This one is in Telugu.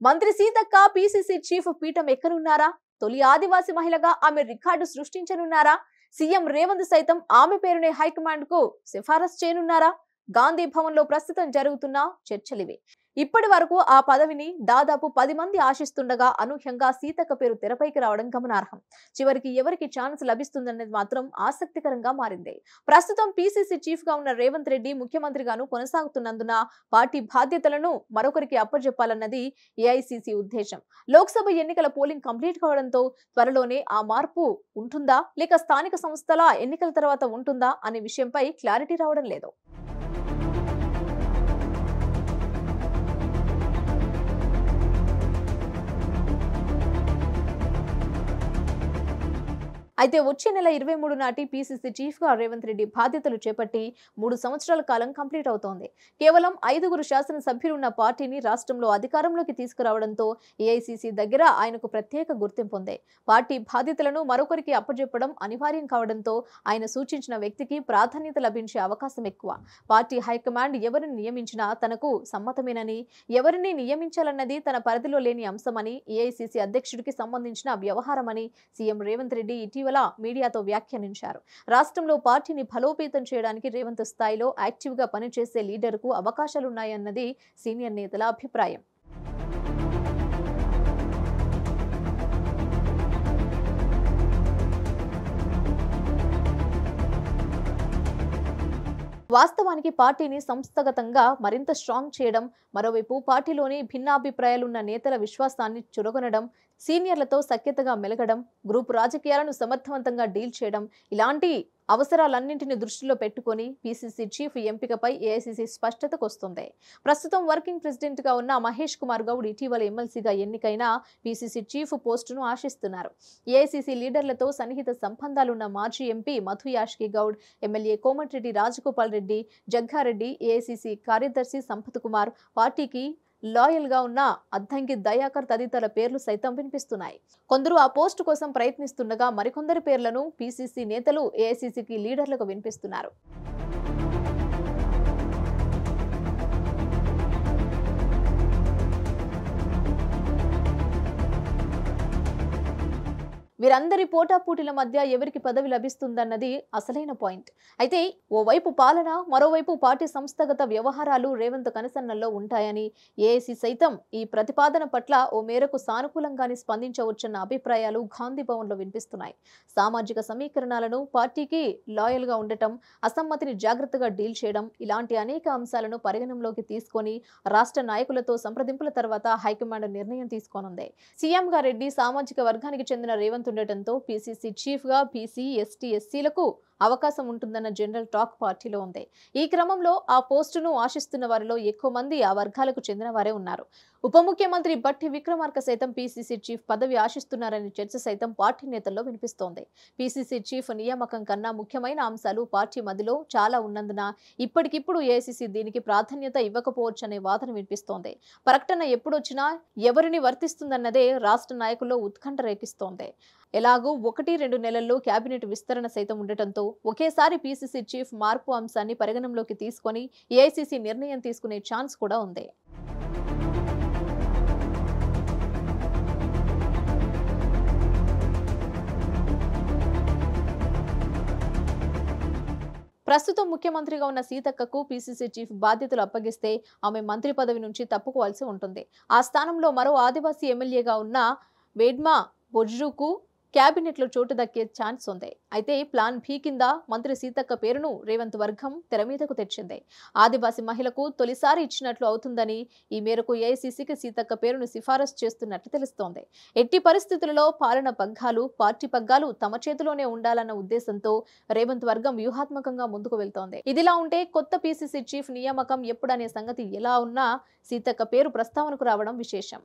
మంత్రి సీతక్క పీసీసీ చీఫ్ పీఠం ఎక్కనున్నారా? తొలి ఆదివాసి మహిళగా ఆమె రికార్డు సృష్టించనున్నారా? సీఎం రేవంత్ సైతం ఆమె పేరునే హైకమాండ్ కు సిఫారసు చేయనున్నారా? గాంధీ భవన్ లో ప్రస్తుతం జరుగుతున్న చర్చలివి. ఇప్పటి వరకు ఆ పదవిని దాదాపు 10 మంది ఆశిస్తుండగా అనూహ్యంగా సీతక్క పేరు తెరపైకి రావడం గమనార్హం. చివరికి ఎవరికి ఛాన్స్ లభిస్తుందనేది మాత్రం ఆసక్తికరంగా మారింది. ప్రస్తుతం పీసీసీ చీఫ్ గా ఉన్న రేవంత్ రెడ్డి ముఖ్యమంత్రిగాను కొనసాగుతున్నందున పార్టీ బాధ్యతలను మరొకరికి అప్పజెప్పాలన్నది ఏఐసీసీ ఉద్దేశం. లోక్సభ ఎన్నికల పోలింగ్ కంప్లీట్ కావడంతో త్వరలోనే ఆ మార్పు ఉంటుందా లేక స్థానిక సంస్థల ఎన్నికల తర్వాత ఉంటుందా అనే విషయంపై క్లారిటీ రావడం లేదు. అయితే వచ్చే నెల 23 నాటి పీసీసీ చీఫ్ గా రేవంత్ రెడ్డి బాధ్యతలు చేపట్టి 3 సంవత్సరాల కాలం కంప్లీట్ అవుతోంది. కేవలం 5గురు శాసనసభ్యులున్న పార్టీని రాష్ట్రంలో అధికారంలోకి తీసుకురావడంతో ఏఐసీసీ దగ్గర ఆయనకు ప్రత్యేక గుర్తింపు ఉంది. పార్టీ బాధ్యతలను మరొకరికి అప్పజెప్పడం అనివార్యం కావడంతో ఆయన సూచించిన వ్యక్తికి ప్రాధాన్యత లభించే అవకాశం ఎక్కువ. పార్టీ హైకమాండ్ ఎవరిని నియమించినా తనకు సమ్మతమేనని, ఎవరిని నియమించాలన్నది తన పరిధిలో లేని అంశమని, ఏఐసీసీ అధ్యక్షుడికి సంబంధించిన వ్యవహారమని సీఎం రేవంత్ రెడ్డి ఇటీవల మీడియాతో వ్యాఖ్యానించారు. రాష్ట్రంలో పార్టీని బలోపేతం చేయడానికి రేవంత్ స్థాయిలో యాక్టివ్ గా పనిచేసే లీడర్కు అవకాశాలున్నాయన్నది సీనియర్ నేతల అభిప్రాయం. వాస్తవానికి పార్టీని సంస్థాగతంగా మరింత స్ట్రాంగ్ చేయడం, మరోవైపు పార్టీలోని భిన్నాభిప్రాయాలున్న నేతల విశ్వాసాన్ని చురగొనడం, సీనియర్లతో సఖ్యతగా మెలగడం, గ్రూప్ రాజకీయాలను సమర్థవంతంగా డీల్ చేయడం, ఇలాంటి అవసరాలన్నింటినీ దృష్టిలో పెట్టుకొని పీసీసీ చీఫ్ ఎంపికపై ఏఐసీసీ స్పష్టతకు వస్తుంది. ప్రస్తుతం వర్కింగ్ ప్రెసిడెంట్ గా ఉన్న మహేష్ కుమార్ గౌడ్ ఇటీవల ఎమ్మెల్సీగా ఎన్నికైన పీసీసీ చీఫ్ పోస్టును ఆశిస్తున్నారు. ఏఐసీసీ లీడర్లతో సన్నిహిత సంబంధాలున్న మాజీ MP Madhu Yashki Goud, MLA Komatireddy Rajagopal Reddy, Jaggareddy, AICC కార్యదర్శి సంపత్ కుమార్, పార్టీకి లాయల్ గా ఉన్న అద్దంకి దయాకర్ తదితరుల పేర్లు సైతం వినిపిస్తున్నాయి. కొందరు ఆ పోస్టు కోసం ప్రయత్నిస్తుండగా మరికొందరి పేర్లను పీసీసీ నేతలు ఏఐసీసీకి లీడర్లకు వినిపిస్తున్నారు. వీరందరి పోటాపోటీల మధ్య ఎవరికి పదవి లభిస్తుందన్నది అసలైన పాయింట్. అయితే ఓవైపు పాలన, మరోవైపు పార్టీ సంస్థాగత వ్యవహారాలు రేవంత్ కనసన్నల్లో ఉంటాయని ఏఐసీ సైతం ఈ ప్రతిపాదన పట్ల ఓ మేరకు సానుకూలంగానే స్పందించవచ్చన్న అభిప్రాయాలు గాంధీ భవన్ లో వినిపిస్తున్నాయి. సామాజిక సమీకరణాలను, పార్టీకి లాయల్ గా ఉండటం, అసమ్మతిని జాగ్రత్తగా డీల్ చేయడం, ఇలాంటి అనేక అంశాలను పరిగణనలోకి తీసుకొని రాష్ట్ర నాయకులతో సంప్రదింపుల తర్వాత హైకమాండ్ నిర్ణయం తీసుకోనుంది. సీఎం గా రెడ్డి సామాజిక వర్గానికి చెందిన రేవంత్ ఉండటంతో పీసీసీ చీఫ్ గా బీసీ, ఎస్టీ, ఎస్సీలకు అవకాశం ఉంటుందన్న జనరల్ టాక్ పార్టీలో ఉంది. ఈ క్రమంలో ఆ పోస్టును ఆశిస్తున్న వారిలో ఎక్కువ మంది ఆ వర్గాలకు చెందిన వారే ఉన్నారు. ఉప ముఖ్యమంత్రి బట్టి విక్రమార్క సైతం పీసీసీ చీఫ్ పదవి ఆశిస్తున్నారనే చర్చ సైతం పార్టీ నేతల్లో వినిపిస్తోంది. పీసీసీ చీఫ్ నియామకం కన్నా ముఖ్యమైన అంశాలు పార్టీ మధ్యలో చాలా ఉన్నందున ఇప్పటికిప్పుడు ఏఐసీసీ దీనికి ప్రాధాన్యత ఇవ్వకపోవచ్చనే వాదన వినిపిస్తోంది. ప్రకటన ఎప్పుడొచ్చినా ఎవరిని వర్తిస్తుందన్నదే రాష్ట్ర నాయకుల్లో ఉత్కంఠ రేపిస్తోంది. ఎలాగూ 1-2 నెలల్లో కేబినెట్ విస్తరణ సైతం ఉండటంతో ఒకేసారి పీసీసీ చీఫ్ మార్పు అంశాన్ని పరిగణనలోకి తీసుకొని ఏఐసీసీ నిర్ణయం తీసుకునే ఛాన్స్ కూడా ఉంది. ప్రస్తుతం ముఖ్యమంత్రిగా ఉన్న సీతక్కకు పీసీసీ చీఫ్ బాధ్యతలు అప్పగిస్తే ఆమె మంత్రి పదవి నుంచి తప్పుకోవాల్సి ఉంటుంది. ఆ స్థానంలో మరో ఆదివాసీ ఎమ్మెల్యేగా ఉన్న వేడ్మా బొజ్జుకు కేబినెట్ లో చోటు దక్కే ఛాన్స్ ఉంది. అయితే ప్లాన్ బి కింద మంత్రి సీతక్క పేరును రేవంత్ వర్గం తెర మీదకు తెచ్చింది. ఆదివాసీ మహిళకు తొలిసారి ఇచ్చినట్లు అవుతుందని, ఈ మేరకు ఏఐసీసీకి సీతక్క పేరును సిఫారసు చేస్తున్నట్లు తెలుస్తోంది. ఎట్టి పరిస్థితులలో పాలన పగ్గాలు, పార్టీ పగ్గాలు తమ చేతిలోనే ఉండాలన్న ఉద్దేశంతో రేవంత్ వర్గం వ్యూహాత్మకంగా ముందుకు వెళ్తోంది. ఇదిలా ఉంటే కొత్త పీసీసీ చీఫ్ నియామకం ఎప్పుడనే సంగతి ఎలా ఉన్నా సీతక్క పేరు ప్రస్తావనకు రావడం విశేషం.